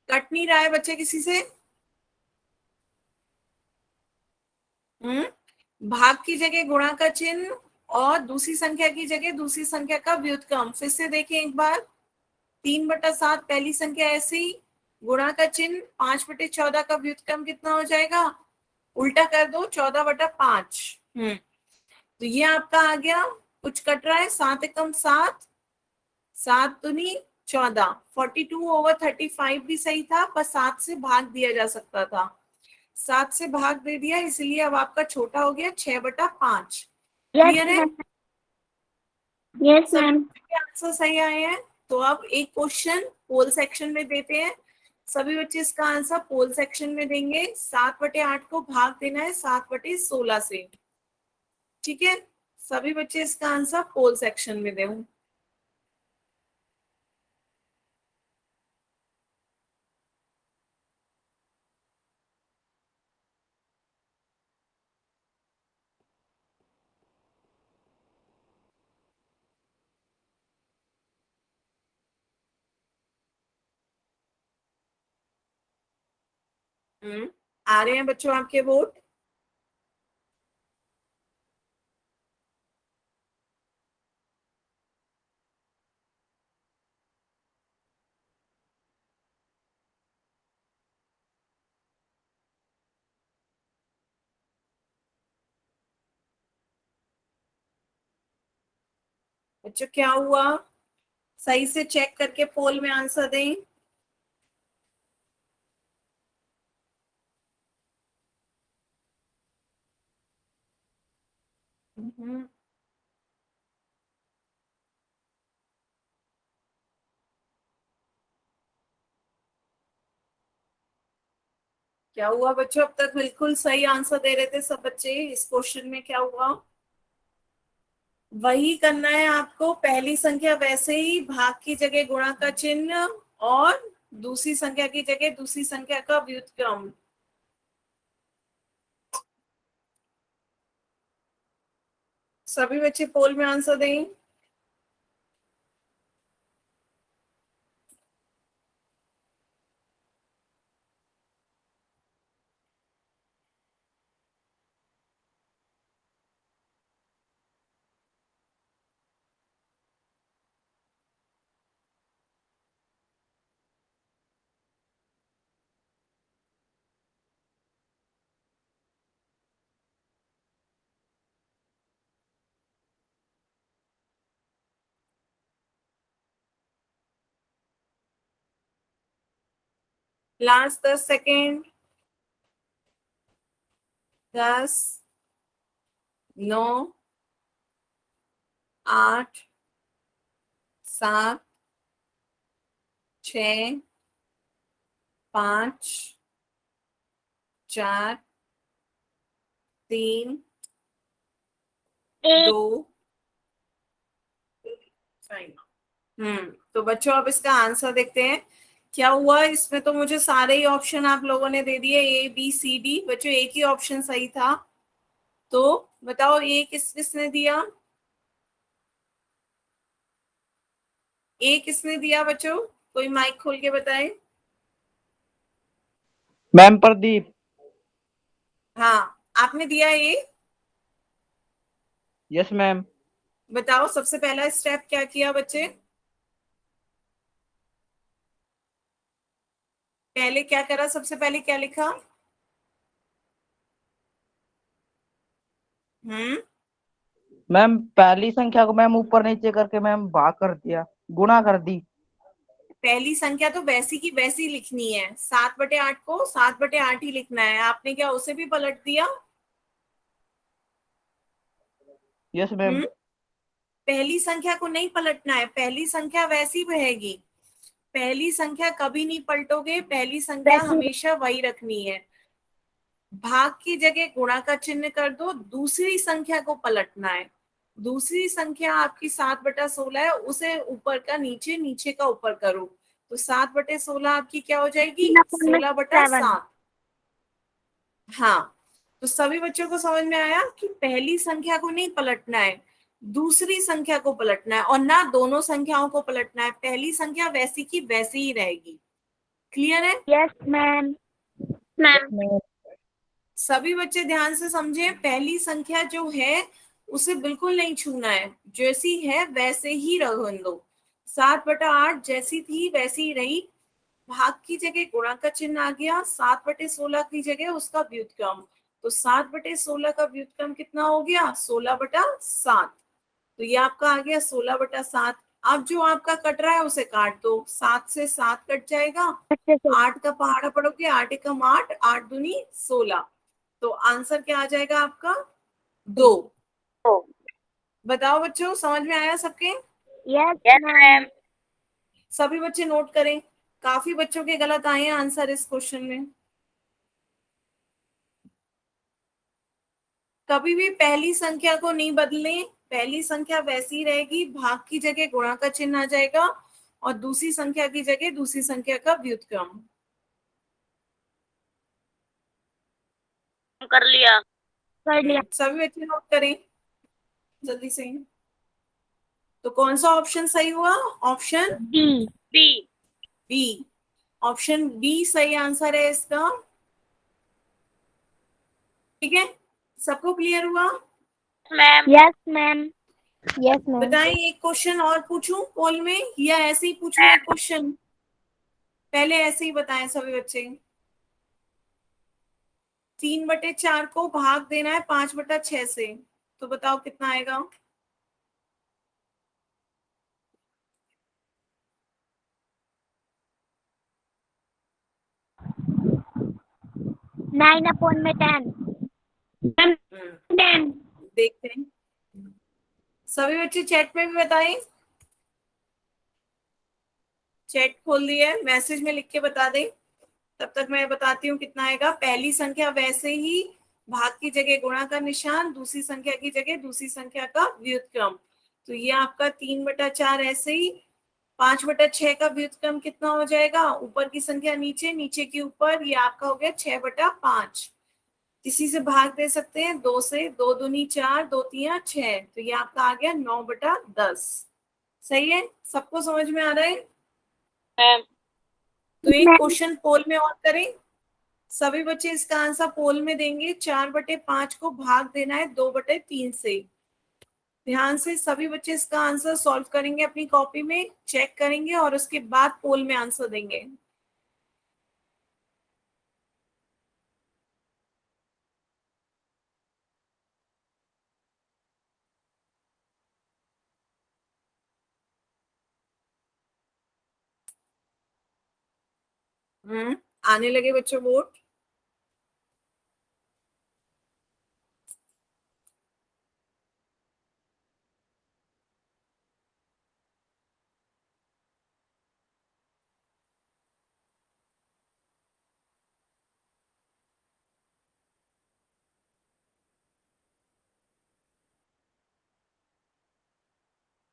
कट नहीं रहा है बच्चे किसी से? भाग की जगह गुणा का चिन्ह और दूसरी संख्या की जगह दूसरी संख्या का व्युत्क्रम। फिर से देखें एक बार, 3/7 पहली संख्या ऐसे ही, गुणा का चिन्ह, 5/14 का व्युत्क्रम कितना हो जाएगा? उल्टा कर दो, 14/5। तो ये आपका आ गया, कुछ कट रहा है, 7 एकम 7, 7 दूनी 14, 42/35 भी सही था, पर 7 से भाग दिया जा सकता था, 7 से भाग दे दिया, इसलिए अब आपका छोटा हो गया 6/5। क्लियर है? यस सभी मैम। के आंसर सही आए हैं। तो अब एक क्वेश्चन पोल सेक्शन में देते हैं, सभी बच्चे इसका आंसर पोल सेक्शन में देंगे। 7/8 को भाग देना है 7/16 से, ठीक है? सभी बच्चे इसका आंसर पोल सेक्शन में दें। आ रहे हैं बच्चों आपके वोट? बच्चों क्या हुआ? सही से चेक करके पोल में आंसर दें। क्या हुआ बच्चों? अब तक बिल्कुल सही आंसर दे रहे थे सब बच्चे, इस क्वेश्चन में क्या हुआ? वही करना है आपको, पहली संख्या वैसे ही, भाग की जगह गुणा का चिन्ह और दूसरी संख्या की जगह दूसरी संख्या का व्युत्क्रम। सभी बच्चे पोल में आंसर दें। Last 10 second. 10, 9, 8, 7, 6, 5, 4, 3, एक 2। फाइन। तो बच्चों अब इसका आंसर देखते हैं क्या हुआ इसमें। तो मुझे सारे ही ऑप्शन आप लोगों ने दे दिए, ए बी सी डी। बच्चों एक ही ऑप्शन सही था, तो बताओ ए किसने दिया? ए किसने दिया बच्चों? कोई माइक खोल के बताए। मैम प्रदीप। हाँ, आपने दिया ए। Yes ma'am. बताओ सबसे पहला स्टेप क्या किया बच्चे? पहले क्या करा? सबसे पहले क्या लिखा? हम्म मैम पहली संख्या को मैम ऊपर नीचे करके मैम भाग कर दिया, गुणा कर दी। पहली संख्या तो वैसी की वैसी लिखनी है, 7/8 को 7/8 ही लिखना है। आपने क्या उसे भी पलट दिया? Yes ma'am. हम्म पहली संख्या को नहीं पलटना है, पहली संख्या वैसी रहेगी। पहली संख्या कभी नहीं पलटोगे, पहली संख्या वैसे हमेशा वही रखनी है। भाग की जगह गुणा का चिन्ह कर दो, दूसरी संख्या को पलटना है। दूसरी संख्या आपकी 7/16 है, उसे ऊपर का नीचे, नीचे का ऊपर करो। तो 7/16 आपकी क्या हो जाएगी? 7। 16/7। हाँ, तो सभी बच्चों को समझ में आया कि पहली संख्या को नहीं पलटना है, दूसरी संख्या को पलटना है, और ना दोनों संख्याओं को पलटना है। पहली संख्या वैसी की वैसी ही रहेगी। क्लियर है? Yes ma'am. Yes ma'am. सभी बच्चे ध्यान से समझे, पहली संख्या जो है उसे बिल्कुल नहीं छूना है, जैसी है वैसे ही रहने दो। 7/8 जैसी थी वैसी ही रही। भाग की जगह गुणा का चिन्ह आ गया, 7/16 की जगह उसका व्युत्क्रम। तो 7/16 का व्युत्क्रम कितना हो गया? 16/7। तो ये आपका आ गया 16/7। अब जो आपका कट रहा है उसे काट दो, 7 से 7 कट जाएगा। अच्छे से 8 का पहाड़ा पढ़ोगे, 8 एकम 8, 8 दूनी 16। तो आंसर क्या आ जाएगा आपका? 2। बताओ बच्चों, समझ में आया सबके? Yes ma'am. सभी बच्चे नोट करें, काफी बच्चों के गलत आए हैं आंसर इस क्वेश्चन में। कभी भी पहली संख्या को नहीं बदलें, पहली संख्या वैसी ही रहेगी। भाग की जगह गुणा का चिन्ह आ जाएगा, और दूसरी संख्या की जगह दूसरी संख्या का व्युत्क्रम। कर लिया। कर लिया। सभी बच्चे नोट करें जल्दी से। तो कौन सा ऑप्शन सही हुआ? Option B. B. B, option B सही आंसर है इसका। ठीक है, सबको क्लियर हुआ? Ma'am. Yes ma'am. Yes ma'am. बताएं, एक क्वेश्चन और पूछूं पोल में, या ऐसे ही पूछूं एक क्वेश्चन? पहले ऐसे ही बताएं सभी बच्चे। 3/4 को भाग देना है 5/6 से, तो बताओ कितना आएगा? 9/10। हम्म, देखते हैं। सभी बच्चे चैट में भी बताएं। चैट खोल दिया है, मैसेज में लिख के बता दें। तब तक मैं बताती हूँ कितना आएगा। पहली संख्या वैसे ही, भाग की जगह गुणा का निशान, दूसरी संख्या की जगह दूसरी संख्या का व्युत्क्रम। तो ये आपका 3/4 ऐसे ही। 5/6 का व्युत्क्रम कितना हो जाएगा? ऊपर की संख्या नीचे, नीचे की ऊपर, ये आपका हो गया 6/5। किसी से भाग दे सकते हैं 2 से, 2 दूनी 4, 2 तिया 6, तो ये आपका आ गया 9/10। सही है? सबको समझ में आ रहा है? तो एक मैम। क्वेश्चन पोल में और करें। सभी बच्चे इसका आंसर पोल में देंगे। 4/5 को भाग देना है 2/3 से। ध्यान से सभी बच्चे इसका आंसर सॉल्व करेंगे, अपनी कॉपी में चेक करेंगे, और उसके बाद पोल में आंसर देंगे। आने लगे बच्चों वोट।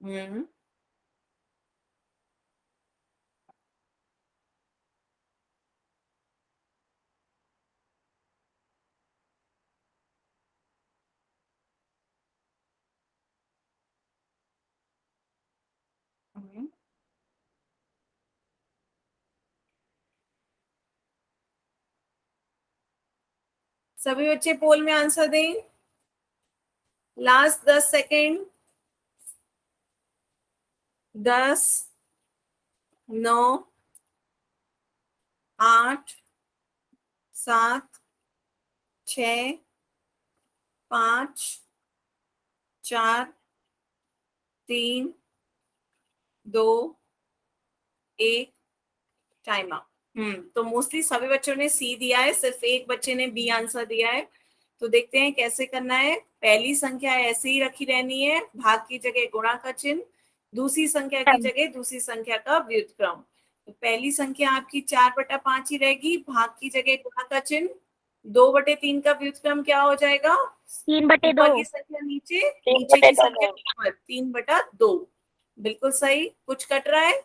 हम्म हम्म। सभी बच्चे पोल में आंसर दें। Last 10 second. 10, 9, 8, 7, 6, 5, 4, 3, 2, 1, time up. तो मोस्टली सभी बच्चों ने सी दिया है, सिर्फ एक बच्चे ने बी आंसर दिया है। तो देखते हैं कैसे करना है। पहली संख्या ऐसे ही रखी रहनी है, भाग की जगह गुणा का चिन्ह, दूसरी संख्या की जगह दूसरी संख्या का व्युत्क्रम। तो पहली संख्या आपकी 4/5 ही रहेगी, भाग की जगह गुणा का चिन्ह, 2/3 का व्युत्क्रम क्या हो जाएगा? 3/2। ऊपर की संख्या नीचे, नीचे की संख्या ऊपर, 3/2। बिल्कुल सही। कुछ कट रहा है?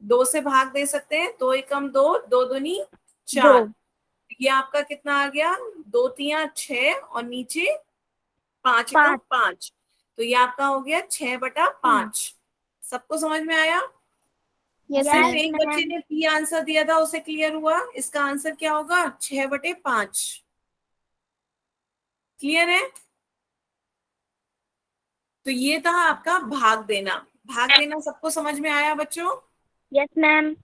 2 से भाग दे सकते हैं, 2 एकम 2, 2 दूनी 4। 2। ये आपका कितना आ गया? 2 तिया 6 और नीचे 5 एकम 5। तो ये आपका हो गया 6/5। सबको समझ में आया? यस सिर्फ मैम। एक बच्चे ने बी आंसर दिया था, उसे क्लियर हुआ। इसका आंसर क्या होगा? 6/5। क्लियर है? तो ये था आपका भाग देना। भाग देना सबको समझ में आया बच्चों? Yes ma'am.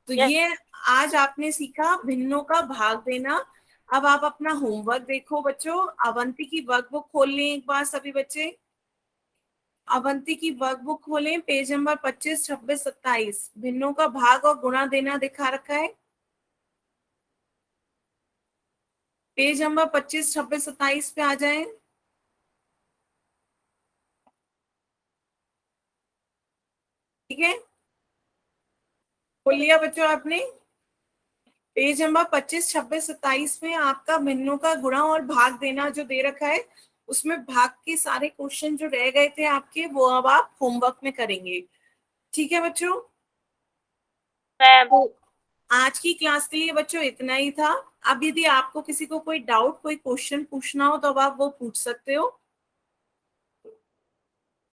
तो ये आज आपने सीखा भिन्नों का भाग देना। अब आप अपना होमवर्क देखो बच्चों। अवंती की वर्कबुक खोल लें एक बार सभी बच्चे। अवंती की वर्कबुक खोलें, पेज नंबर 25, 26, 27। भिन्नों का भाग और गुणा देना दिखा रखा है। पेज नंबर 25, 26, 27 पे आ जाएं। ठीक है, खोल लिया बच्चों आपने? पेज नंबर 25, 26, 27 में आपका भिन्नों का गुणा और भाग देना जो दे रखा है, उसमें भाग के सारे क्वेश्चन जो रह गए थे आपके, वो अब आप होमवर्क में करेंगे। ठीक है बच्चों? तो आज की क्लास के लिए बच्चों इतना ही था। अब यदि आपको किसी को कोई डाउट, कोई क्वेश्चन पूछना हो तो अब आप वो पूछ सकते हो।